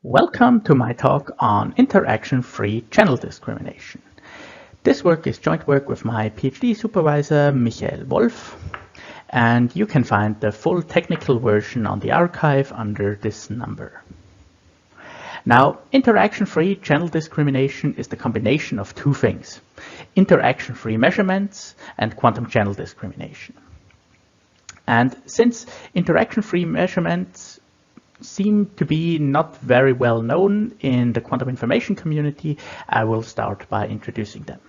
Welcome to my talk on interaction-free channel discrimination. This work is joint work with my PhD supervisor, Michael Wolf, and you can find the full technical version on the archive under this number. Now, interaction-free channel discrimination is the combination of two things: interaction-free measurements and quantum channel discrimination. And since interaction-free measurements seem to be not very well known in the quantum information community, I will start by introducing them.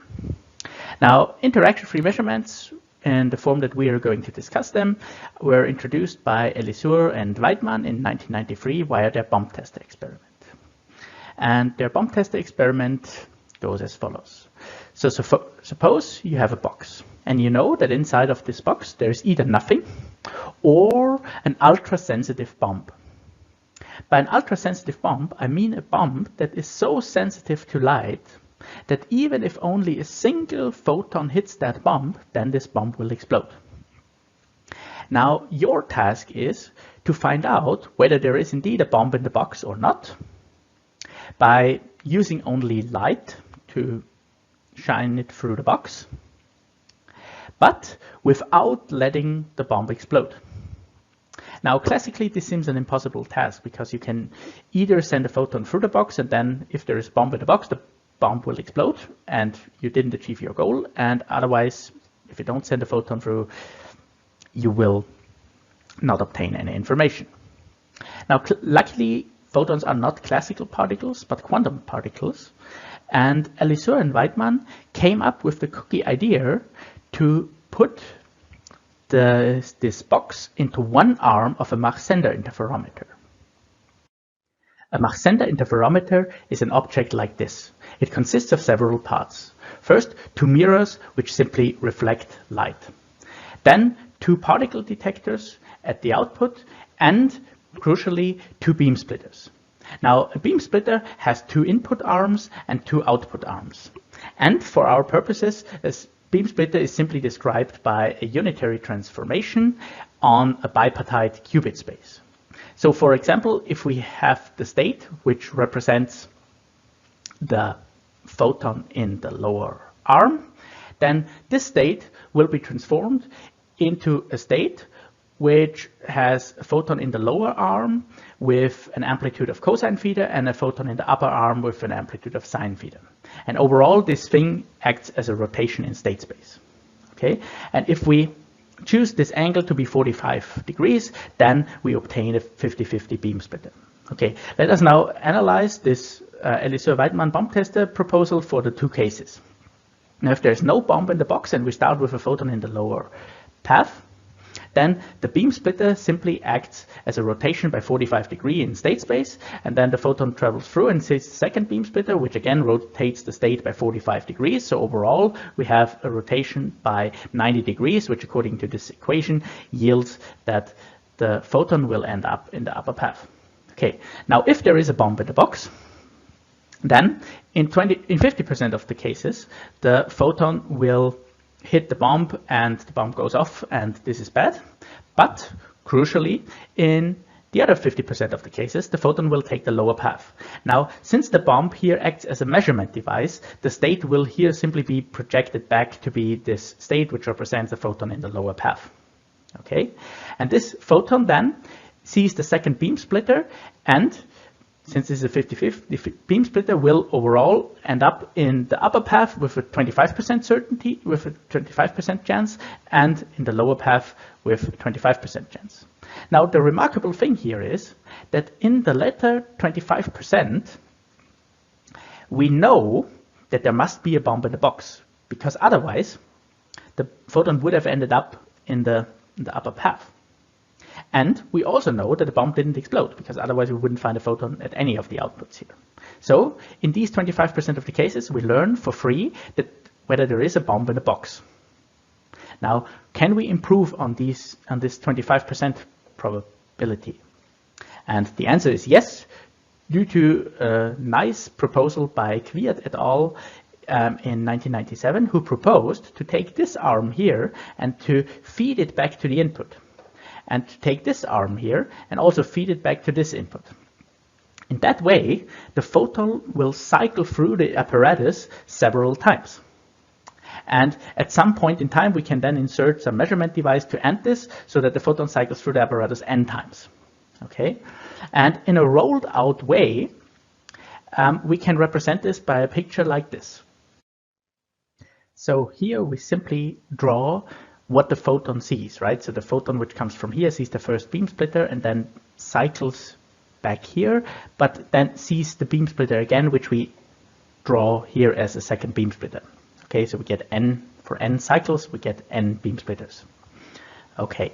Now, interaction-free measurements, in the form that we are going to discuss them, were introduced by Hasenöhrl and Weidmann in 1993 via their bomb tester experiment. And their bomb tester experiment goes as follows. So suppose you have a box, and you know that inside of this box there's either nothing or an ultra-sensitive bomb. By an ultra-sensitive bomb, I mean a bomb that is so sensitive to light that even if only a single photon hits that bomb, then this bomb will explode. Now, your task is to find out whether there is indeed a bomb in the box or not by using only light to shine it through the box, but without letting the bomb explode. Now, classically, this seems an impossible task because you can either send a photon through the box, and then if there is a bomb in the box, the bomb will explode and you didn't achieve your goal. And otherwise, if you don't send a photon through, you will not obtain any information. Now, luckily, photons are not classical particles, but quantum particles. And Hasenöhrl and Weidmann came up with the kooky idea to put this box into one arm of a Mach-Sender interferometer. A Mach-Sender interferometer is an object like this. It consists of several parts. First, two mirrors which simply reflect light. Then two particle detectors at the output, and crucially, two beam splitters. Now, a beam splitter has two input arms and two output arms. And for our purposes, a beam splitter is simply described by a unitary transformation on a bipartite qubit space. So, for example, if we have the state which represents the photon in the lower arm, then this state will be transformed into a state which has a photon in the lower arm with an amplitude of cosine theta and a photon in the upper arm with an amplitude of sine theta. And overall, this thing acts as a rotation in state space. Okay, and if we choose this angle to be 45 degrees, then we obtain a 50-50 beam splitter. Okay, let us now analyze this Hasenöhrl-Weidmann bomb tester proposal for the two cases. Now, if there's no bomb in the box and we start with a photon in the lower path, then the beam splitter simply acts as a rotation by 45 degrees in state space, and then the photon travels through and hits the second beam splitter, which again rotates the state by 45 degrees. So overall, we have a rotation by 90 degrees, which according to this equation yields that the photon will end up in the upper path. Okay, now if there is a bomb in the box, then in 50% of the cases, the photon will hit the bomb and the bomb goes off, and this is bad. But crucially, in the other 50% of the cases, the photon will take the lower path. Now, since the bomb here acts as a measurement device, the state will here simply be projected back to be this state which represents the photon in the lower path. Okay, and this photon then sees the second beam splitter, and since this is a 50-50 beam splitter, will overall end up in the upper path with a 25% certainty, with a 25% chance, and in the lower path with a 25% chance. Now, the remarkable thing here is that in the latter 25%, we know that there must be a bomb in the box, because otherwise the photon would have ended up in the upper path. And we also know that the bomb didn't explode, because otherwise we wouldn't find a photon at any of the outputs here. So in these 25% of the cases, we learn for free that whether there is a bomb in the box. Now, can we improve on this 25% probability? And the answer is yes, due to a nice proposal by Kwiat et al. In 1997, who proposed to take this arm here and to feed it back to the input, and to take this arm here and also feed it back to this input. In that way, the photon will cycle through the apparatus several times. And at some point in time, we can then insert some measurement device to end this so that the photon cycles through the apparatus n times. Okay? And in a rolled out way, we can represent this by a picture like this. So here we simply draw what the photon sees, right? So the photon which comes from here sees the first beam splitter and then cycles back here, but then sees the beam splitter again, which we draw here as a second beam splitter. Okay, so we get n, for n cycles, we get n beam splitters. Okay,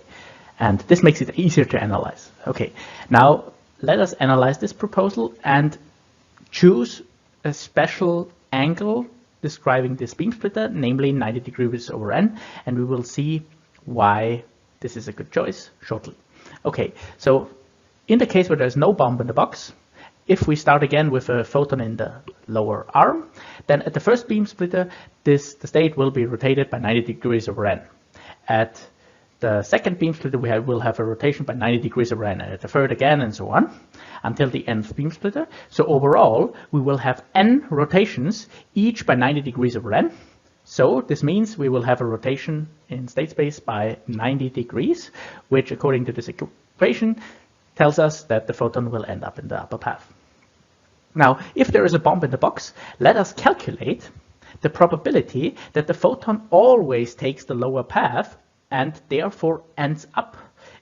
and this makes it easier to analyze. Okay, now let us analyze this proposal and choose a special angle describing this beam splitter, namely 90 degrees over n, and we will see why this is a good choice shortly. Okay, so in the case where there's no bomb in the box, if we start again with a photon in the lower arm, then at the first beam splitter, the state will be rotated by 90 degrees over n. At the second beam splitter, we will have a rotation by 90 degrees over n, and at the third again, and so on, until the nth beam splitter. So overall, we will have n rotations, each by 90 degrees over n. So this means we will have a rotation in state space by 90 degrees, which according to this equation tells us that the photon will end up in the upper path. Now, if there is a bomb in the box, let us calculate the probability that the photon always takes the lower path and therefore ends up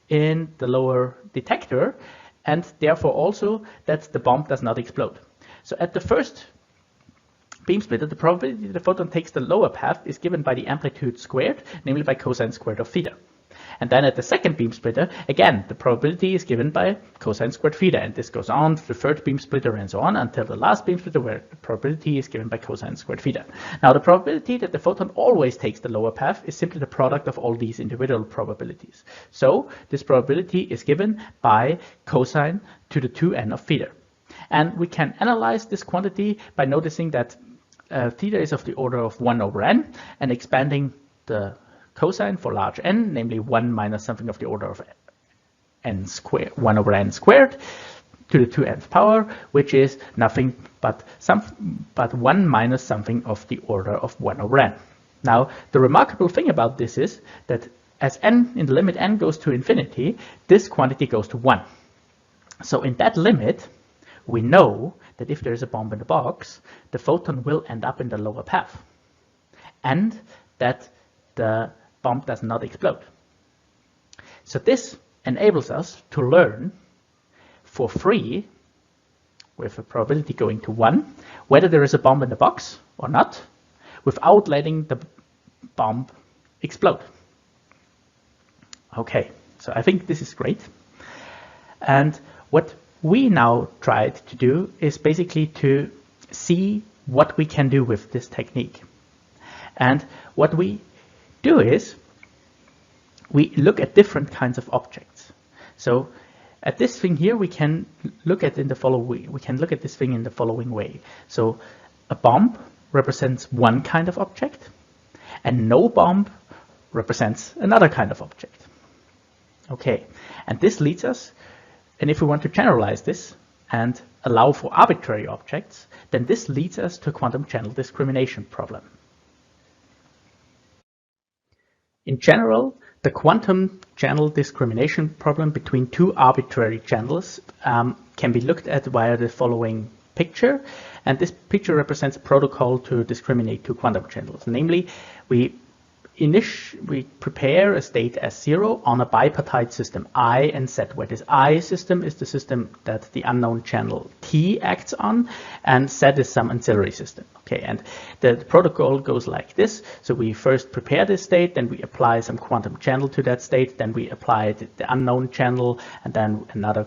in the lower detector, and therefore also that the bomb does not explode. So at the first beam splitter, the probability that the photon takes the lower path is given by the amplitude squared, namely by cosine squared of theta. And then at the second beam splitter, again, the probability is given by cosine squared theta, and this goes on to the third beam splitter and so on until the last beam splitter where the probability is given by cosine squared theta. Now the probability that the photon always takes the lower path is simply the product of all these individual probabilities. So this probability is given by cosine to the 2n of theta. And we can analyze this quantity by noticing that theta is of the order of 1 over n, and expanding the cosine for large n, namely 1 minus something of the order of n squared, 1 over n squared to the 2nth power, which is nothing but 1 minus something of the order of 1 over n. Now, the remarkable thing about this is that as n in the limit n goes to infinity, this quantity goes to 1. So in that limit, we know that if there is a bomb in the box, the photon will end up in the lower path, and that the bomb does not explode. So this enables us to learn for free, with a probability going to 1, whether there is a bomb in the box or not, without letting the bomb explode. Okay, so I think this is great. And what we now tried to do is basically to see what we can do with this technique. And what we do is we look at different kinds of objects. So at this thing here, we can look at this thing in the following way. So a bomb represents one kind of object, and no bomb represents another kind of object. Okay, and this leads us, and if we want to generalize this and allow for arbitrary objects, then this leads us to a quantum channel discrimination problem. In general, the quantum channel discrimination problem between two arbitrary channels can be looked at via the following picture. And this picture represents a protocol to discriminate two quantum channels. Namely, we prepare a state as 0 on a bipartite system I and Z, where this I system is the system that the unknown channel T acts on, and Z is some ancillary system. Okay, and the protocol goes like this. So we first prepare this state, then we apply some quantum channel to that state, then we apply the unknown channel, and then another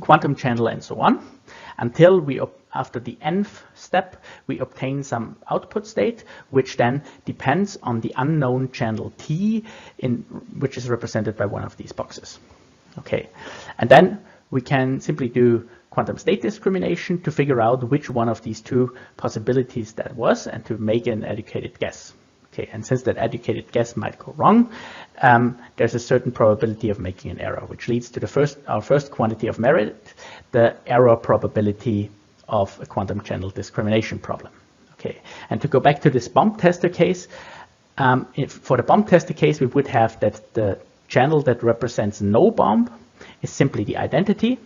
quantum channel, and so on, until we, after the nth step, we obtain some output state, which then depends on the unknown channel T, which is represented by one of these boxes. Okay, and then we can simply do quantum state discrimination to figure out which one of these two possibilities that was, and to make an educated guess. Okay, and since that educated guess might go wrong, there's a certain probability of making an error, which leads to our first quantity of merit, the error probability of a quantum channel discrimination problem. Okay, and to go back to this bomb tester case, for the bomb tester case, we would have that the channel that represents no bomb is simply the identity,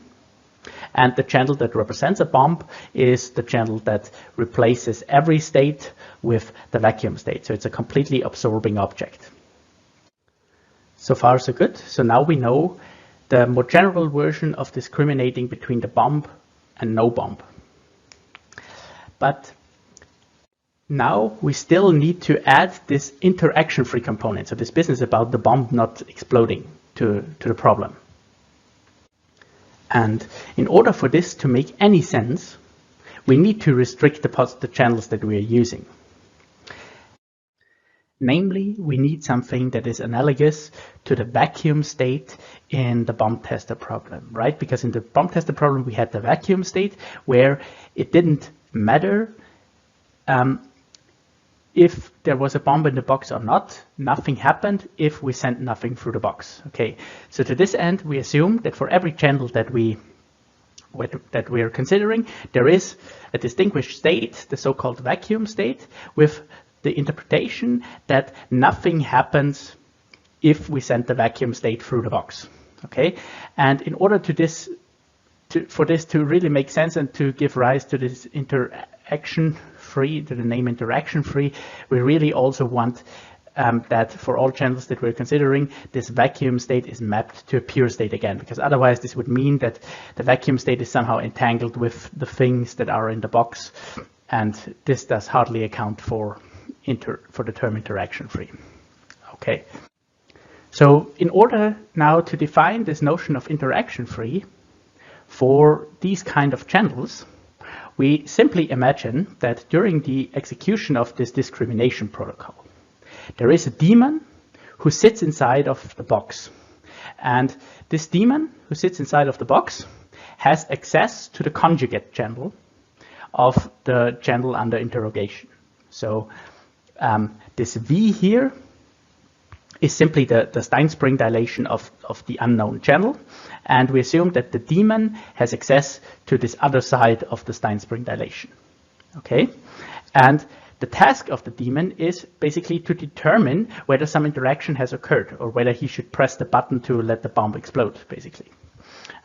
and the channel that represents a bomb is the channel that replaces every state with the vacuum state. So it's a completely absorbing object. So far, so good. So now we know the more general version of discriminating between the bomb and no bomb. But now we still need to add this interaction-free component. So this business about the bomb not exploding to the problem. And in order for this to make any sense, we need to restrict the channels that we are using. Namely, we need something that is analogous to the vacuum state in the bomb tester problem, right? Because in the bomb tester problem, we had the vacuum state where it didn't matter if there was a bomb in the box or not. Nothing happened if we sent nothing through the box. Okay, so to this end, we assume that for every channel that we are considering, there is a distinguished state, the so-called vacuum state, with the interpretation that nothing happens if we send the vacuum state through the box. Okay, and in order for this to really make sense and to give rise to this interaction-free, to the name interaction-free, we really also want that for all channels that we're considering, this vacuum state is mapped to a pure state again, because otherwise this would mean that the vacuum state is somehow entangled with the things that are in the box, and this does hardly account for the term interaction-free. Okay, so in order now to define this notion of interaction-free for these kind of channels, we simply imagine that during the execution of this discrimination protocol, there is a daemon who sits inside of the box. And this daemon who sits inside of the box has access to the conjugate channel of the channel under interrogation. So this V here is simply the Stein spring dilation of the unknown channel. And we assume that the daemon has access to this other side of the Stein spring dilation. Okay, and the task of the daemon is basically to determine whether some interaction has occurred or whether he should press the button to let the bomb explode, basically.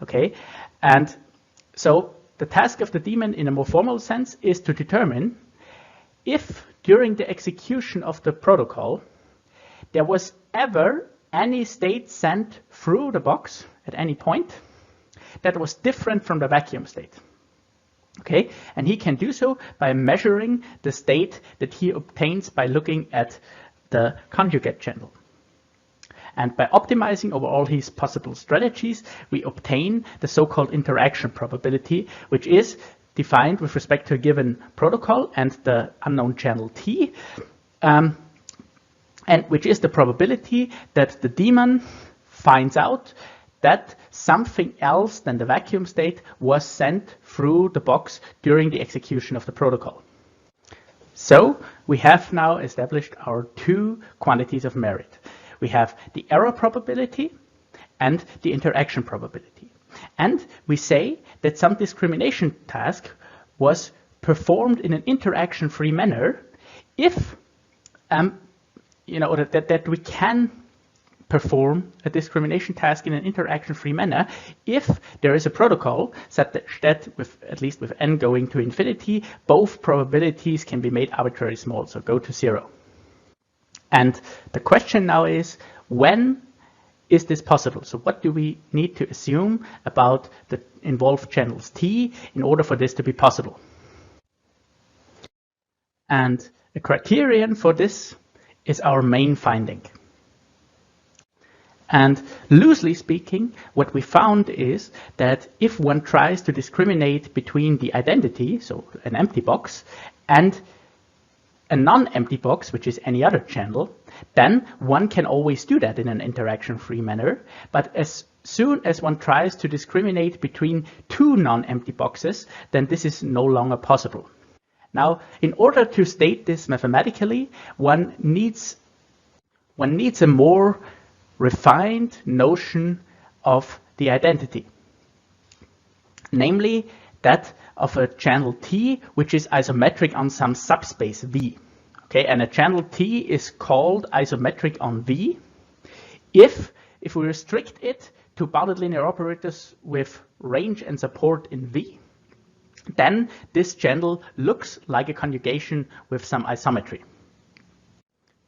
Okay, and so the task of the daemon in a more formal sense is to determine if during the execution of the protocol there was ever any state sent through the box at any point that was different from the vacuum state. Okay, and he can do so by measuring the state that he obtains by looking at the conjugate channel. And by optimizing over all his possible strategies, we obtain the so-called interaction probability, which is defined with respect to a given protocol and the unknown channel T, and which is the probability that the daemon finds out that something else than the vacuum state was sent through the box during the execution of the protocol. So we have now established our two quantities of merit. We have the error probability and the interaction probability. And we say that some discrimination task was performed in an interaction-free manner if, that we can perform a discrimination task in an interaction-free manner if there is a protocol such that at least with n going to infinity, both probabilities can be made arbitrarily small, so go to 0. And the question now is, when is this possible? So what do we need to assume about the involved channels T in order for this to be possible? And a criterion for this is our main finding. And loosely speaking, what we found is that if one tries to discriminate between the identity, so an empty box, and a non-empty box, which is any other channel, then one can always do that in an interaction-free manner. But as soon as one tries to discriminate between two non-empty boxes, then this is no longer possible. Now, in order to state this mathematically, one needs a more refined notion of the identity, namely that of a channel T, which is isometric on some subspace V. Okay, and a channel T is called isometric on V if we restrict it to bounded linear operators with range and support in V. Then this channel looks like a conjugation with some isometry.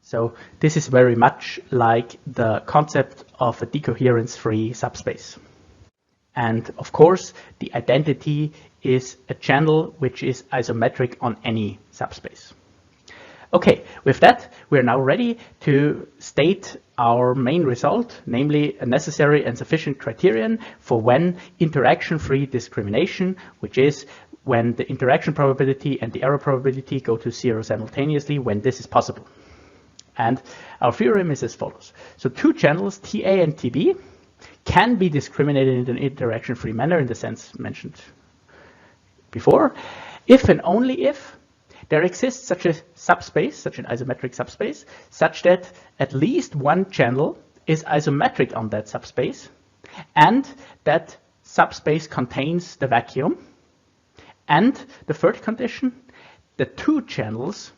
So this is very much like the concept of a decoherence-free subspace. And of course, the identity is a channel which is isometric on any subspace. Okay, with that, we're now ready to state our main result, namely a necessary and sufficient criterion for when interaction-free discrimination, which is when the interaction probability and the error probability go to 0 simultaneously, when this is possible. And our theorem is as follows. So two channels, TA and TB, can be discriminated in an interaction-free manner in the sense mentioned before, if and only if there exists such a subspace, such an isometric subspace, such that at least one channel is isometric on that subspace, and that subspace contains the vacuum. And the third condition, the two channels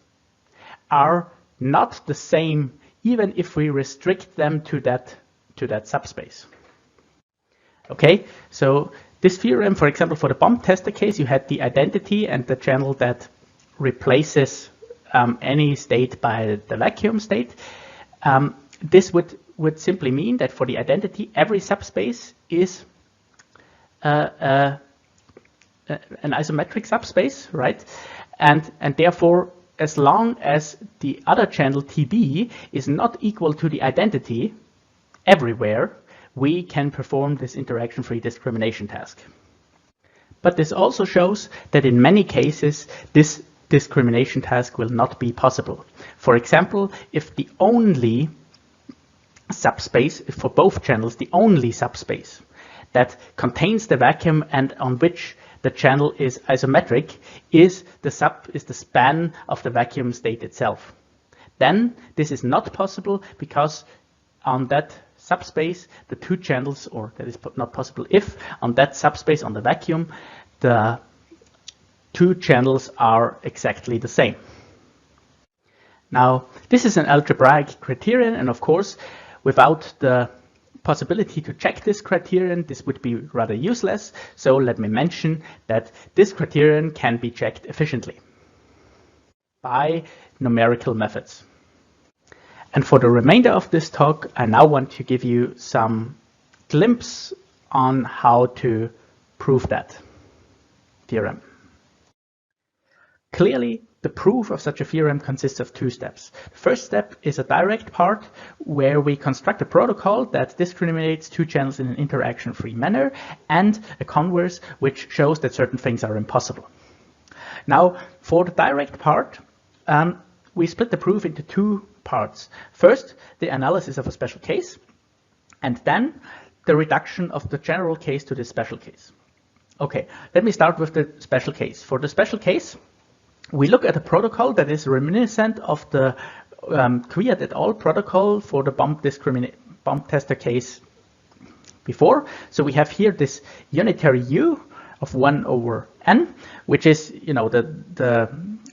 are not the same even if we restrict them to that subspace. Okay, so this theorem, for example, for the bomb tester case, you had the identity and the channel that replaces any state by the vacuum state. This would simply mean that for the identity, every subspace is an isometric subspace, right? And therefore, as long as the other channel TB is not equal to the identity everywhere, we can perform this interaction-free discrimination task. But this also shows that in many cases, this discrimination task will not be possible. For example, if the only subspace, if for both channels, the only subspace that contains the vacuum and on which the channel is isometric is the span of the vacuum state itself. Then this is not possible because on that subspace, the two channels, or that is not possible if on that subspace, on the vacuum, the two channels are exactly the same. Now, this is an algebraic criterion, and of course, without the possibility to check this criterion, this would be rather useless. So let me mention that this criterion can be checked efficiently by numerical methods. And for the remainder of this talk, I now want to give you some glimpse on how to prove that theorem. Clearly, the proof of such a theorem consists of two steps. The first step is a direct part where we construct a protocol that discriminates two channels in an interaction-free manner, and a converse which shows that certain things are impossible. Now, for the direct part, we split the proof into two parts. First, the analysis of a special case, and then the reduction of the general case to this special case. Okay, let me start with the special case. For the special case, we look at a protocol that is reminiscent of the Kwiat et al. Protocol for the bomb tester case before. So we have here this unitary U of 1 over n, which is, you know, the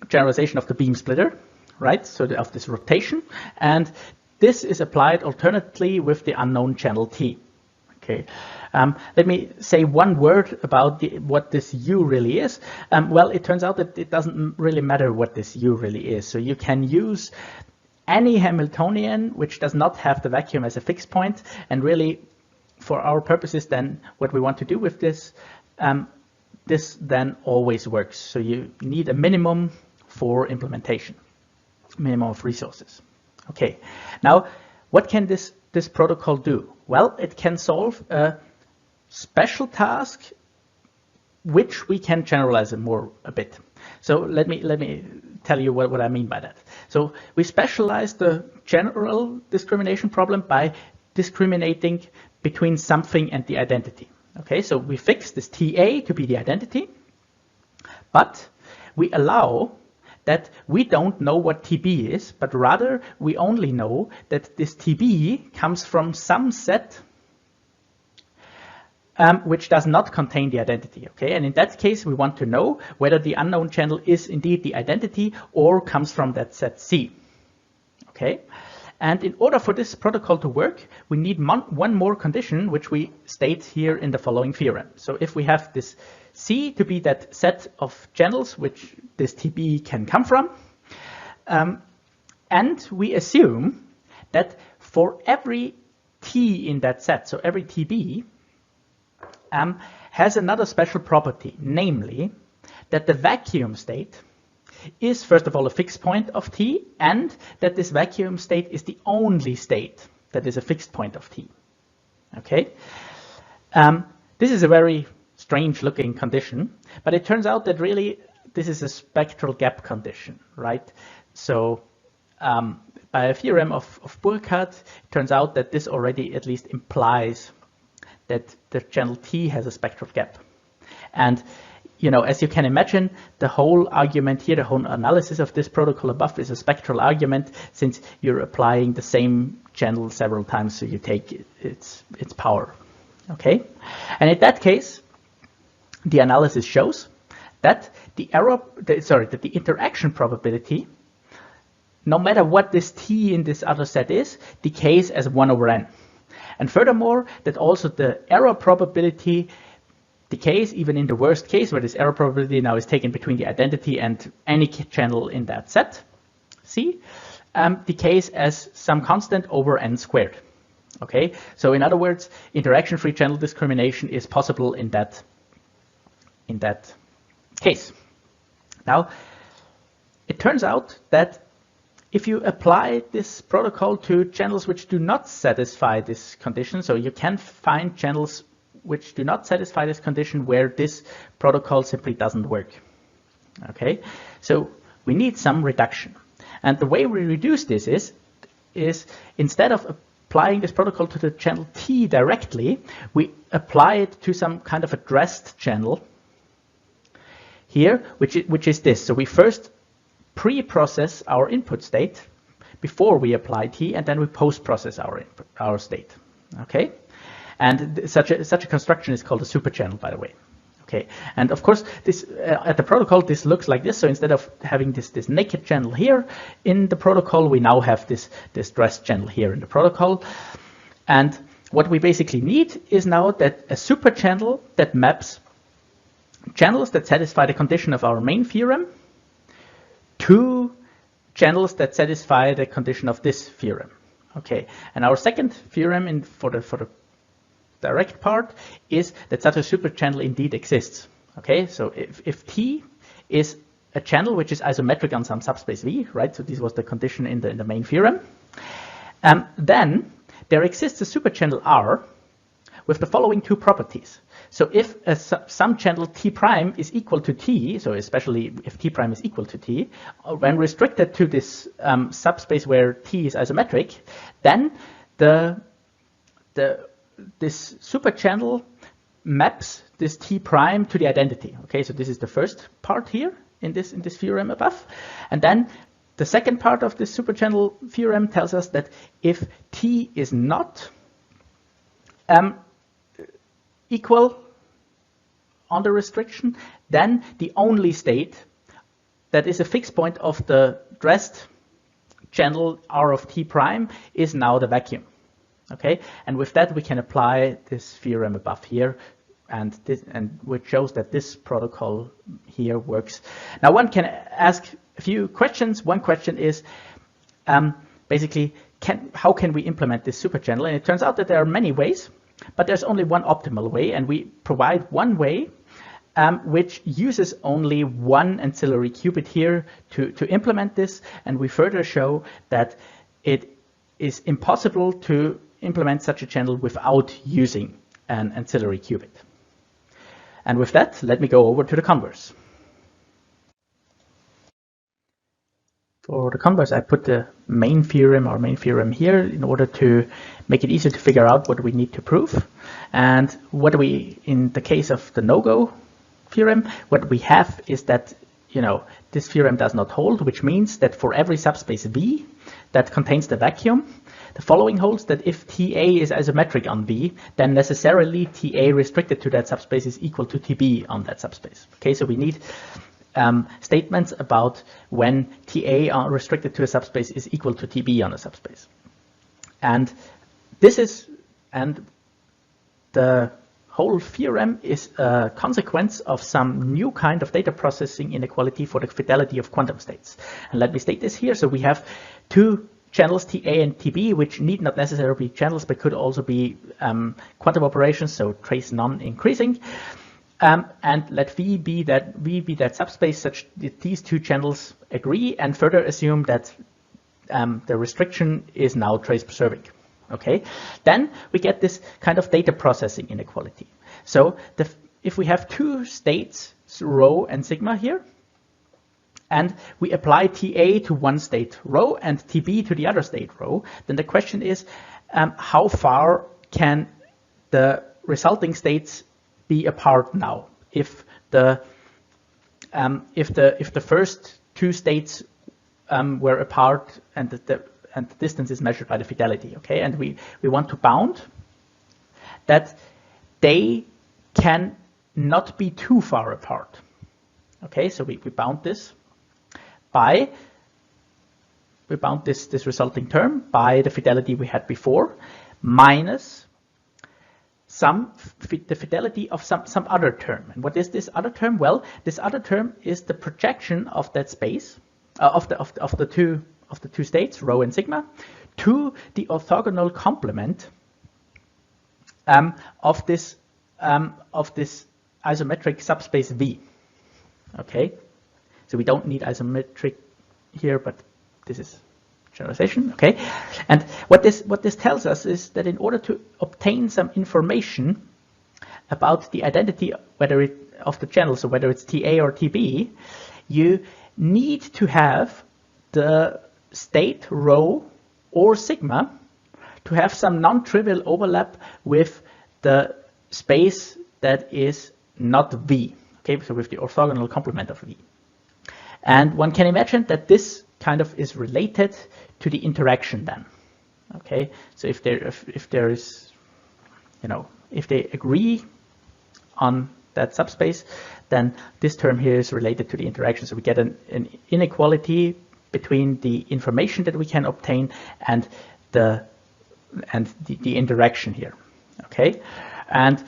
generalization of the beam splitter, right? So of this rotation, and this is applied alternately with the unknown channel T. Okay. Let me say one word about what this U really is. Well, it turns out that it doesn't really matter what this U really is. So you can use any Hamiltonian which does not have the vacuum as a fixed point, and really for our purposes then what we want to do with this, this then always works. So you need a minimum for implementation, minimum of resources. Okay, now what can this protocol do? Well, it can solve a special task which we can generalize a bit. So let me tell you what I mean by that. So we specialize the general discrimination problem by discriminating between something and the identity. Okay, so we fix this TA to be the identity, but we allow that we don't know what TB is, but rather we only know that this TB comes from some set which does not contain the identity, okay? And in that case, we want to know whether the unknown channel is indeed the identity or comes from that set C, okay? And in order for this protocol to work, we need one more condition, which we state here in the following theorem. So if we have this C to be that set of channels which this TB can come from, and we assume that for every T in that set, so every TB, has another special property, namely that the vacuum state is first of all a fixed point of T, and that this vacuum state is the only state that is a fixed point of T. Okay, this is a very strange looking condition, but it turns out that really this is a spectral gap condition, right? So by a theorem of Burkhardt, it turns out that this already at least implies that the channel T has a spectral gap. And you know, as you can imagine, the whole argument here, the whole analysis of this protocol above is a spectral argument, since you're applying the same channel several times, so you take its power. Okay, and in that case, the analysis shows that the interaction probability, no matter what this T in this other set is, decays as 1 over n. And furthermore, that also the error probability decays even in the worst case, where this error probability now is taken between the identity and any channel in that set, C, decays as some constant over n squared. Okay, so in other words, interaction-free channel discrimination is possible in that case. Now, it turns out that if you apply this protocol to channels which do not satisfy this condition, so you can find channels which do not satisfy this condition where this protocol simply doesn't work. Okay, so we need some reduction. And the way we reduce this is instead of applying this protocol to the channel T directly, we apply it to some kind of addressed channel here, which is this. So we first pre-process our input state before we apply T, and then we post-process our state. Okay, and such a construction is called a super channel, by the way. Okay, and of course, this at the protocol this looks like this. So instead of having this naked channel here in the protocol, we now have this dressed channel here in the protocol. And what we basically need is now that a super channel that maps channels that satisfy the condition of our main theorem to channels that satisfy the condition of this theorem. Okay, and our second theorem for the direct part is that such a super channel indeed exists. Okay, so if T is a channel which is isometric on some subspace V, right? So this was the condition in the main theorem. Then there exists a super channel R with the following two properties. So if some channel T prime is equal to T, so especially if T prime is equal to T, when restricted to this subspace where T is isometric, then this super channel maps this T prime to the identity. Okay, so this is the first part here in this theorem above. And then the second part of this super channel theorem tells us that if T is not equal on the restriction, then the only state that is a fixed point of the dressed channel R of T prime is now the vacuum. Okay, and with that we can apply this theorem above here, and which shows that this protocol here works. Now one can ask a few questions. One question is basically how can we implement this super channel? And it turns out that there are many ways, but there's only one optimal way, and we provide one way which uses only one ancillary qubit here to implement this, and we further show that it is impossible to implement such a channel without using an ancillary qubit. And with that, let me go over to the converse. For the converse, I put the main theorem here in order to make it easier to figure out what we need to prove. And what we, in the case of the no-go theorem, what we have is that this theorem does not hold, which means that for every subspace V that contains the vacuum, the following holds: that if TA is isometric on V, then necessarily TA restricted to that subspace is equal to TB on that subspace. Okay, so we need statements about when TA restricted to a subspace is equal to TB on a subspace. And the whole theorem is a consequence of some new kind of data processing inequality for the fidelity of quantum states. And let me state this here. So we have two channels, TA and TB, which need not necessarily be channels, but could also be quantum operations, so trace non-increasing. And let V be that subspace such that these two channels agree, and further assume that the restriction is now trace preserving. Okay, then we get this kind of data processing inequality. So if we have two states, rho and sigma here, and we apply TA to one state rho and TB to the other state rho, then the question is, how far can the resulting states be apart now? If the first two states were apart and the distance is measured by the fidelity, okay, and we want to bound that they can not be too far apart. Okay, so we bound this by this resulting term by the fidelity we had before, minus the fidelity of some other term. And what is this other term? Well, this other term is the projection of that space of the two states, rho and sigma, to the orthogonal complement of this isometric subspace V. Okay, so we don't need isometric here, but this is generalization. Okay, and what this tells us is that in order to obtain some information about the identity of the channel, so whether it's TA or TB, you need to have the state rho or sigma to have some non-trivial overlap with the space that is not V. Okay, so with the orthogonal complement of V. And one can imagine that this kind of is related to the interaction then. Okay, so if there is, if they agree on that subspace, then this term here is related to the interaction. So we get an inequality between the information that we can obtain and the interaction here. Okay, and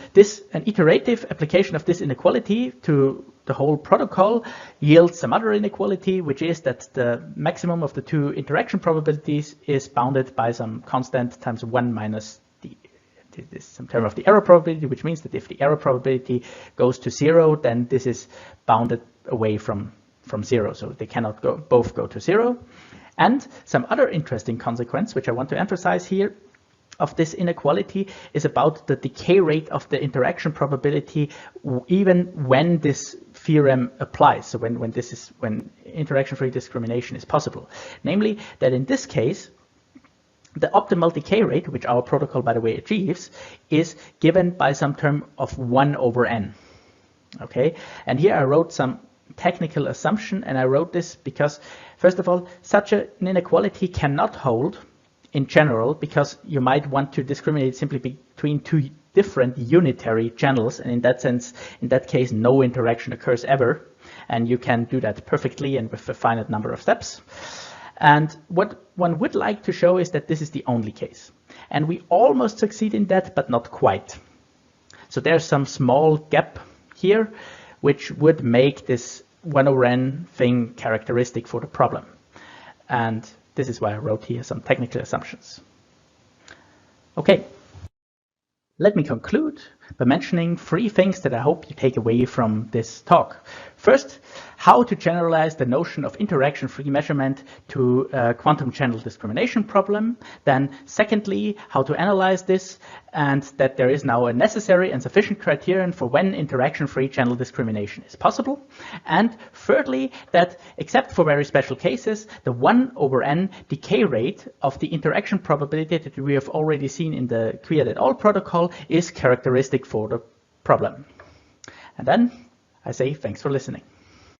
an iterative application of this inequality to the whole protocol yields some other inequality, which is that the maximum of the two interaction probabilities is bounded by some constant times 1 minus some term of the error probability, which means that if the error probability goes to 0, then this is bounded away from 0, so they cannot both go to 0. And some other interesting consequence, which I want to emphasize here, of this inequality is about the decay rate of the interaction probability, even when this theorem applies. So when interaction-free discrimination is possible. Namely, that in this case, the optimal decay rate, which our protocol, by the way, achieves, is given by some term of 1 over n. Okay, and here I wrote some technical assumption, and I wrote this because, first of all, such an inequality cannot hold in general, because you might want to discriminate simply between two different unitary channels, and in that sense, in that case, no interaction occurs ever, and you can do that perfectly and with a finite number of steps. And what one would like to show is that this is the only case, and we almost succeed in that, but not quite. So there's some small gap here, which would make this 1 over n thing characteristic for the problem. And this is why I wrote here some technical assumptions. Okay, let me conclude by mentioning 3 things that I hope you take away from this talk. First, how to generalize the notion of interaction-free measurement to a quantum channel discrimination problem. Then secondly, how to analyze this, and that there is now a necessary and sufficient criterion for when interaction-free channel discrimination is possible. And thirdly, that except for very special cases, the 1 over n decay rate of the interaction probability that we have already seen in the Kwiat et al. Protocol is characteristic for the problem. And then I say thanks for listening.